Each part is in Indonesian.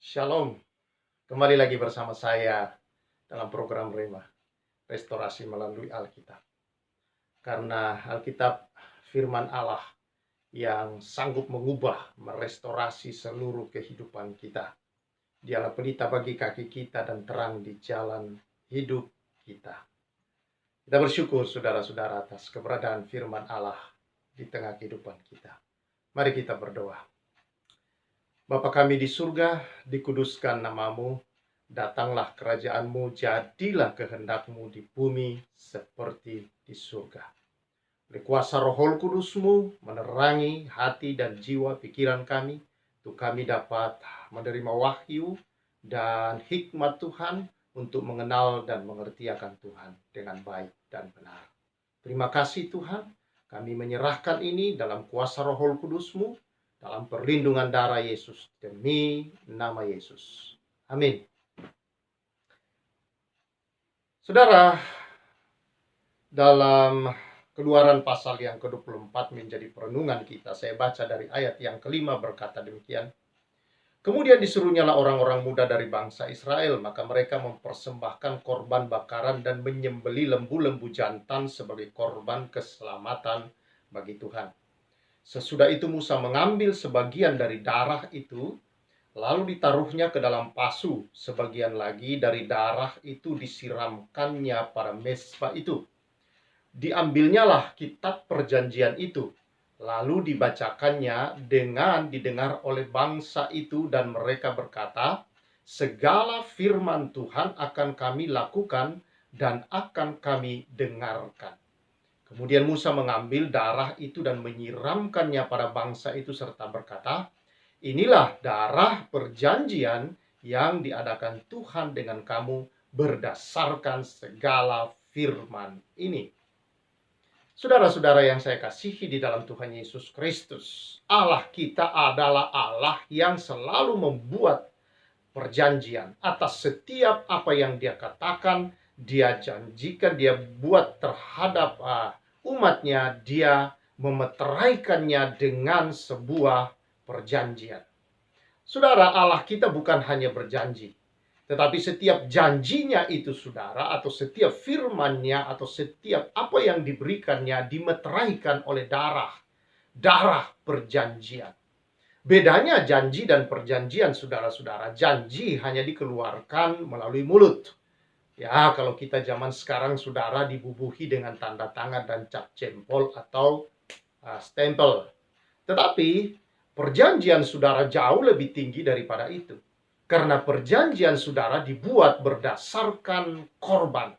Shalom, kembali lagi bersama saya dalam program Rema, Restorasi melalui Alkitab. Karena Alkitab firman Allah yang sanggup mengubah, merestorasi seluruh kehidupan kita. Dialah pelita bagi kaki kita dan terang di jalan hidup kita. Kita bersyukur saudara-saudara atas keberadaan firman Allah di tengah kehidupan kita. Mari kita berdoa. Bapa kami di surga, dikuduskan namamu, datanglah kerajaanmu, jadilah kehendakmu di bumi seperti di surga. Oleh kuasa Roh Kudusmu menerangi hati dan jiwa pikiran kami, untuk kami dapat menerima wahyu dan hikmat Tuhan untuk mengenal dan mengerti akan Tuhan dengan baik dan benar. Terima kasih Tuhan, kami menyerahkan ini dalam kuasa Roh Kudusmu, dalam perlindungan darah Yesus, demi nama Yesus. Amin. Saudara, dalam Keluaran pasal yang ke-24 menjadi perenungan kita, saya baca dari ayat yang ke-5 berkata demikian. Kemudian disuruhnyalah orang-orang muda dari bangsa Israel, maka mereka mempersembahkan korban bakaran dan menyembeli lembu-lembu jantan sebagai korban keselamatan bagi Tuhan. Sesudah itu Musa mengambil sebagian dari darah itu, lalu ditaruhnya ke dalam pasu. Sebagian lagi dari darah itu disiramkannya pada mezbah itu. Diambilnyalah kitab perjanjian itu, lalu dibacakannya dengan didengar oleh bangsa itu, dan mereka berkata, segala firman Tuhan akan kami lakukan dan akan kami dengarkan. Kemudian Musa mengambil darah itu dan menyiramkannya pada bangsa itu serta berkata, inilah darah perjanjian yang diadakan Tuhan dengan kamu berdasarkan segala firman ini. Saudara-saudara yang saya kasihi di dalam Tuhan Yesus Kristus, Allah kita adalah Allah yang selalu membuat perjanjian atas setiap apa yang Dia katakan, Dia janjikan, Dia buat terhadap umatnya. Dia memeteraikannya dengan sebuah perjanjian. Saudara, Allah kita bukan hanya berjanji, tetapi setiap janjinya itu saudara, atau setiap firmannya, atau setiap apa yang diberikannya dimeteraikan oleh darah perjanjian. Bedanya janji dan perjanjian, saudara-saudara, janji hanya dikeluarkan melalui mulut. Ya, kalau kita zaman sekarang, saudara, dibubuhi dengan tanda tangan dan cap jempol atau stempel. Tetapi perjanjian, saudara, jauh lebih tinggi daripada itu. Karena perjanjian, saudara, dibuat berdasarkan korban.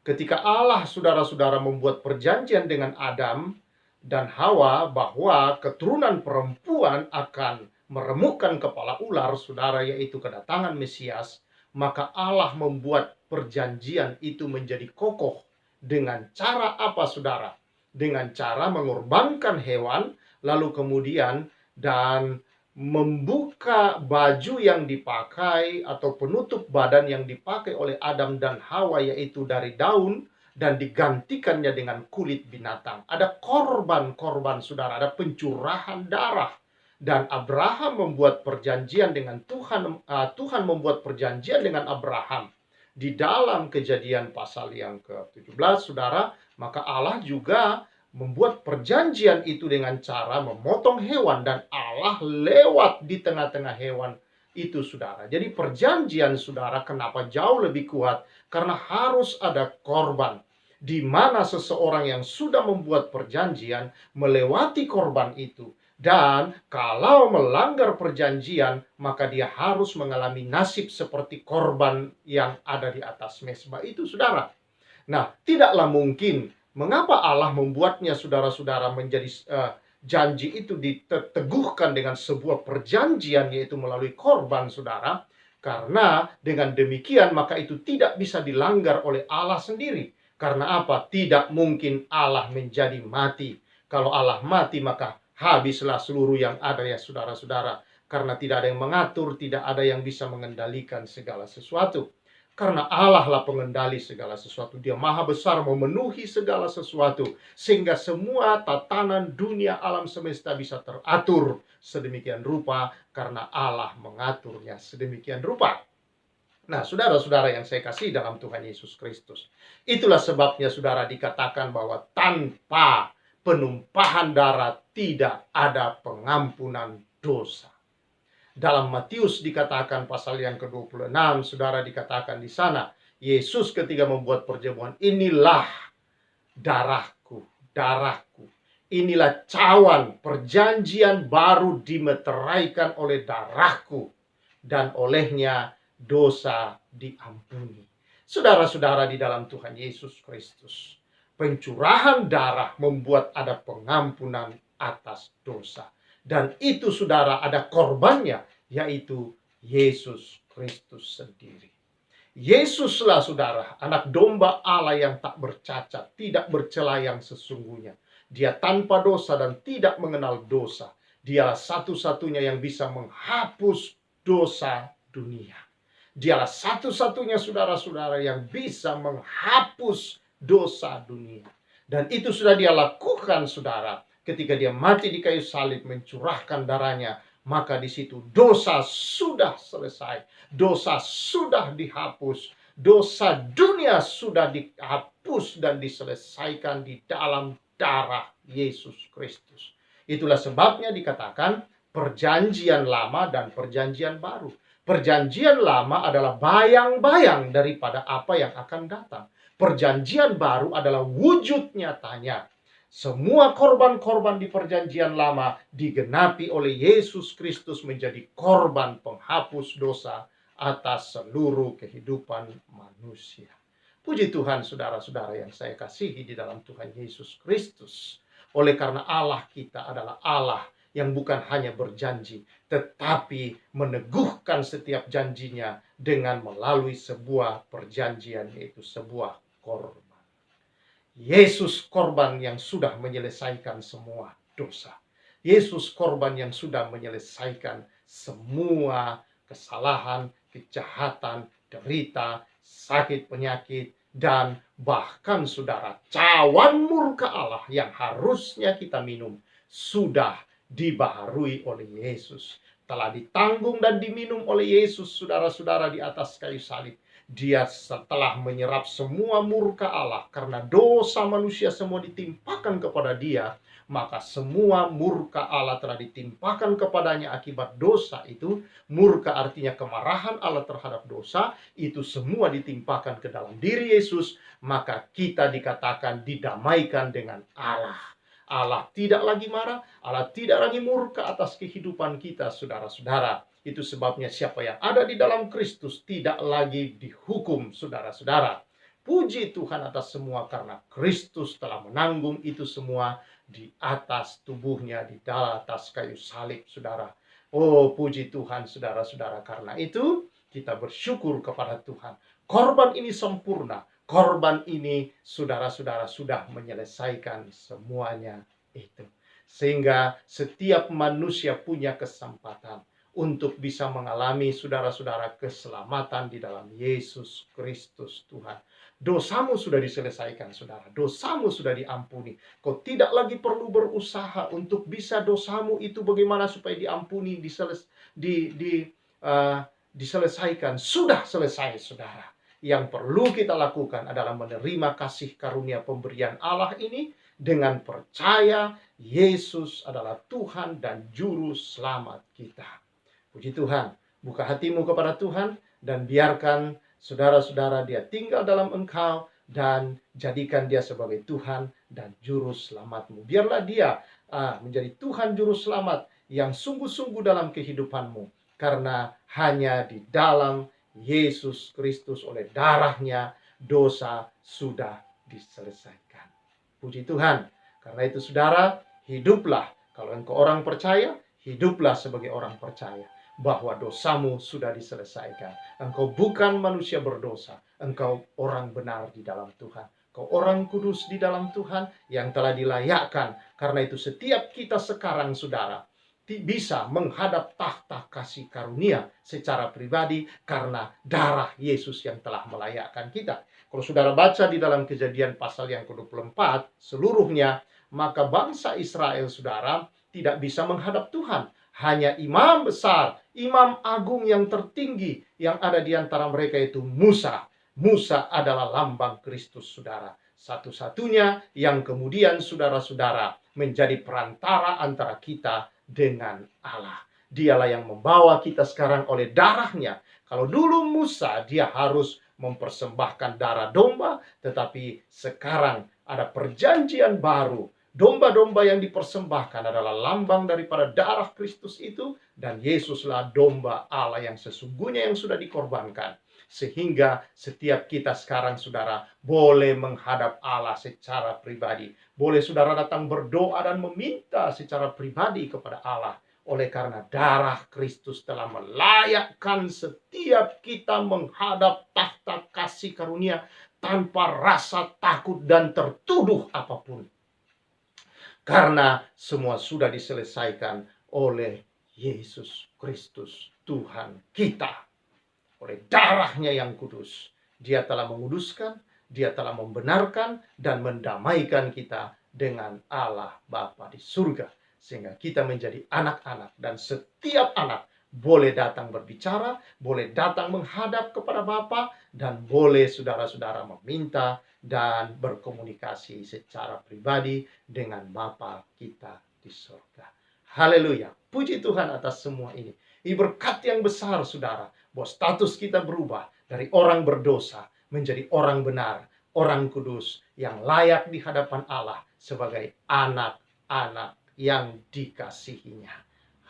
Ketika Allah, saudara-saudara, membuat perjanjian dengan Adam dan Hawa bahwa keturunan perempuan akan meremukkan kepala ular, saudara, yaitu kedatangan Mesias, maka Allah membuat perjanjian itu menjadi kokoh. Dengan cara apa, saudara? Dengan cara mengorbankan hewan, lalu kemudian dan membuka baju yang dipakai atau penutup badan yang dipakai oleh Adam dan Hawa, yaitu dari daun, dan digantikannya dengan kulit binatang. Ada korban-korban, saudara, ada pencurahan darah. Dan Abraham membuat perjanjian dengan Tuhan. Tuhan membuat perjanjian dengan Abraham di dalam Kejadian pasal yang ke-17, saudara. Maka Allah juga membuat perjanjian itu dengan cara memotong hewan, dan Allah lewat di tengah-tengah hewan itu, saudara. Jadi perjanjian, saudara, kenapa jauh lebih kuat? Karena harus ada korban, di mana seseorang yang sudah membuat perjanjian melewati korban itu. Dan kalau melanggar perjanjian, maka dia harus mengalami nasib seperti korban yang ada di atas mezbah itu, saudara. Nah, tidaklah mungkin. Mengapa Allah membuatnya, saudara-saudara, menjadi janji itu diteguhkan dengan sebuah perjanjian, yaitu melalui korban, saudara? Karena dengan demikian maka itu tidak bisa dilanggar oleh Allah sendiri. Karena apa? Tidak mungkin Allah menjadi mati. Kalau Allah mati, maka habislah seluruh yang ada, ya saudara-saudara. Karena tidak ada yang mengatur, tidak ada yang bisa mengendalikan segala sesuatu. Karena Allah lah pengendali segala sesuatu. Dia maha besar, memenuhi segala sesuatu. Sehingga semua tatanan dunia alam semesta bisa teratur sedemikian rupa. Karena Allah mengaturnya sedemikian rupa. Nah, saudara-saudara yang saya kasih dalam Tuhan Yesus Kristus. Itulah sebabnya saudara dikatakan bahwa tanpa penumpahan darah tidak ada pengampunan dosa. Dalam Matius dikatakan pasal yang ke-26, saudara dikatakan di sana, Yesus ketika membuat perjamuan, inilah darahku, darahku. Inilah cawan perjanjian baru dimeteraikan oleh darahku. Dan olehnya dosa diampuni. Saudara-saudara di dalam Tuhan Yesus Kristus, pencurahan darah membuat ada pengampunan atas dosa. Dan itu saudara ada korbannya, yaitu Yesus Kristus sendiri. Yesuslah saudara, anak domba Allah yang tak bercacat, tidak bercela yang sesungguhnya. Dia tanpa dosa dan tidak mengenal dosa. Dialah satu-satunya yang bisa menghapus dosa dunia. Dialah satu-satunya saudara-saudara yang bisa menghapus dosa dunia. Dan itu sudah dia lakukan saudara. Ketika dia mati di kayu salib mencurahkan darahnya, maka di situ dosa sudah selesai. Dosa sudah dihapus. Dosa dunia sudah dihapus dan diselesaikan di dalam darah Yesus Kristus. Itulah sebabnya dikatakan perjanjian lama dan perjanjian baru. Perjanjian lama adalah bayang-bayang daripada apa yang akan datang. Perjanjian baru adalah wujud nyatanya. Semua korban-korban di perjanjian lama digenapi oleh Yesus Kristus menjadi korban penghapus dosa atas seluruh kehidupan manusia. Puji Tuhan saudara-saudara yang saya kasihi di dalam Tuhan Yesus Kristus. Oleh karena Allah kita adalah Allah yang bukan hanya berjanji, tetapi meneguhkan setiap janjinya dengan melalui sebuah perjanjian, yaitu sebuah korban. Yesus korban yang sudah menyelesaikan semua dosa. Yesus korban yang sudah menyelesaikan semua kesalahan, kejahatan, derita, sakit, penyakit, dan bahkan saudara, cawan murka Allah yang harusnya kita minum sudah dibaharui oleh Yesus. Telah ditanggung dan diminum oleh Yesus, saudara-saudara, di atas kayu salib. Dia setelah menyerap semua murka Allah karena dosa manusia semua ditimpakan kepada dia, maka semua murka Allah telah ditimpakan kepadanya akibat dosa itu. Murka artinya kemarahan Allah terhadap dosa, itu semua ditimpakan ke dalam diri Yesus, maka kita dikatakan didamaikan dengan Allah. Allah tidak lagi marah, Allah tidak lagi murka atas kehidupan kita, saudara-saudara. Itu sebabnya siapa yang ada di dalam Kristus tidak lagi dihukum, saudara-saudara. Puji Tuhan atas semua karena Kristus telah menanggung itu semua di atas tubuhnya, di atas kayu salib, saudara. Oh, puji Tuhan, saudara-saudara. Karena itu kita bersyukur kepada Tuhan. Korban ini sempurna. Korban ini, saudara-saudara, sudah menyelesaikan semuanya itu. Sehingga setiap manusia punya kesempatan untuk bisa mengalami, saudara-saudara, keselamatan di dalam Yesus Kristus Tuhan. Dosamu sudah diselesaikan, saudara. Dosamu sudah diampuni. Kau tidak lagi perlu berusaha untuk bisa dosamu itu bagaimana supaya diampuni, diselesaikan. Sudah selesai, saudara. Yang perlu kita lakukan adalah menerima kasih karunia pemberian Allah ini dengan percaya Yesus adalah Tuhan dan Juru Selamat kita. Puji Tuhan, buka hatimu kepada Tuhan dan biarkan saudara-saudara dia tinggal dalam engkau dan jadikan dia sebagai Tuhan dan Juru Selamatmu. Biarlah dia menjadi Tuhan Juru Selamat yang sungguh-sungguh dalam kehidupanmu. Karena hanya di dalam Yesus Kristus oleh darahnya dosa sudah diselesaikan. Puji Tuhan. Karena itu saudara, hiduplah. Kalau engkau orang percaya, hiduplah sebagai orang percaya. Bahwa dosamu sudah diselesaikan. Engkau bukan manusia berdosa. Engkau orang benar di dalam Tuhan. Engkau orang kudus di dalam Tuhan yang telah dilayakkan. Karena itu setiap kita sekarang saudara, bisa menghadap tahta kasih karunia secara pribadi karena darah Yesus yang telah melayakkan kita. Kalau saudara baca di dalam Kejadian pasal yang ke-24 seluruhnya, maka bangsa Israel, saudara, tidak bisa menghadap Tuhan. Hanya imam besar, imam agung yang tertinggi yang ada di antara mereka itu Musa. Musa adalah lambang Kristus, saudara. Satu-satunya yang kemudian saudara-saudara menjadi perantara antara kita dengan Allah. Dialah yang membawa kita sekarang oleh darahnya. Kalau dulu Musa dia harus mempersembahkan darah domba, tetapi sekarang ada perjanjian baru. Domba-domba yang dipersembahkan adalah lambang daripada darah Kristus itu, dan Yesuslah domba Allah yang sesungguhnya yang sudah dikorbankan. Sehingga setiap kita sekarang, saudara, boleh menghadap Allah secara pribadi. Boleh saudara datang berdoa dan meminta secara pribadi kepada Allah. Oleh karena darah Kristus telah melayakkan setiap kita menghadap tahta kasih karunia tanpa rasa takut dan tertuduh apapun. Karena semua sudah diselesaikan oleh Yesus Kristus Tuhan kita. Oleh darahnya yang kudus. Dia telah menguduskan, dia telah membenarkan dan mendamaikan kita dengan Allah Bapa di surga. Sehingga kita menjadi anak-anak, dan setiap anak boleh datang berbicara, boleh datang menghadap kepada Bapa, dan boleh saudara-saudara meminta dan berkomunikasi secara pribadi dengan Bapa kita di surga. Haleluya. Puji Tuhan atas semua ini. Ini berkat yang besar, saudara, bahwa status kita berubah dari orang berdosa menjadi orang benar, orang kudus yang layak di hadapan Allah sebagai anak-anak yang dikasihinya.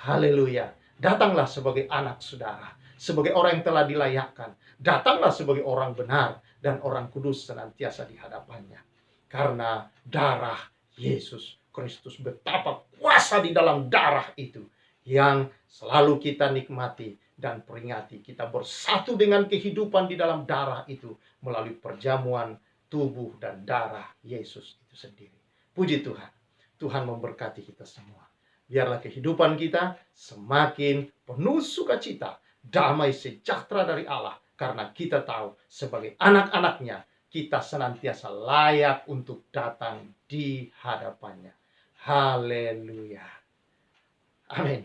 Haleluya. Datanglah sebagai anak saudara, sebagai orang yang telah dilayakkan. Datanglah sebagai orang benar dan orang kudus senantiasa di hadapannya. Karena darah Yesus Kristus, betapa kuasa di dalam darah itu yang selalu kita nikmati dan peringati. Kita bersatu dengan kehidupan di dalam darah itu melalui perjamuan tubuh dan darah Yesus itu sendiri. Puji Tuhan. Tuhan memberkati kita semua. Biarlah kehidupan kita semakin penuh sukacita, damai sejahtera dari Allah. Karena kita tahu sebagai anak-anaknya, kita senantiasa layak untuk datang di hadapannya. Haleluya. Amin.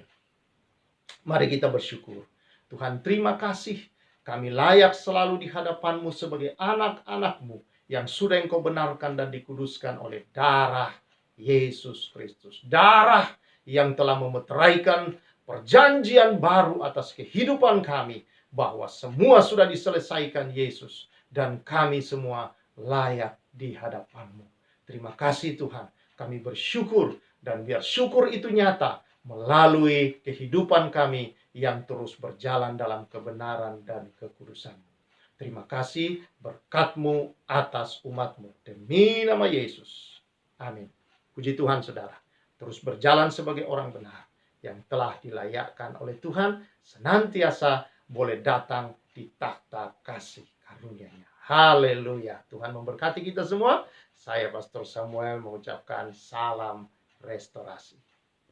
Mari kita bersyukur. Tuhan, terima kasih. Kami layak selalu di hadapan-Mu sebagai anak-anak-Mu yang sudah Engkau benarkan dan dikuduskan oleh darah Yesus Kristus. Darah yang telah memeteraikan perjanjian baru atas kehidupan kami, bahwa semua sudah diselesaikan Yesus dan kami semua layak di hadapan-Mu. Terima kasih Tuhan. Kami bersyukur, dan biar syukur itu nyata melalui kehidupan kami yang terus berjalan dalam kebenaran dan kekudusan. Terima kasih berkat-Mu atas umat-Mu. Demi nama Yesus. Amin. Puji Tuhan, saudara. Terus berjalan sebagai orang benar yang telah dilayakkan oleh Tuhan, senantiasa boleh datang di takhta kasih karunia-Nya. Haleluya. Tuhan memberkati kita semua. Saya Pastor Samuel mengucapkan salam restorasi.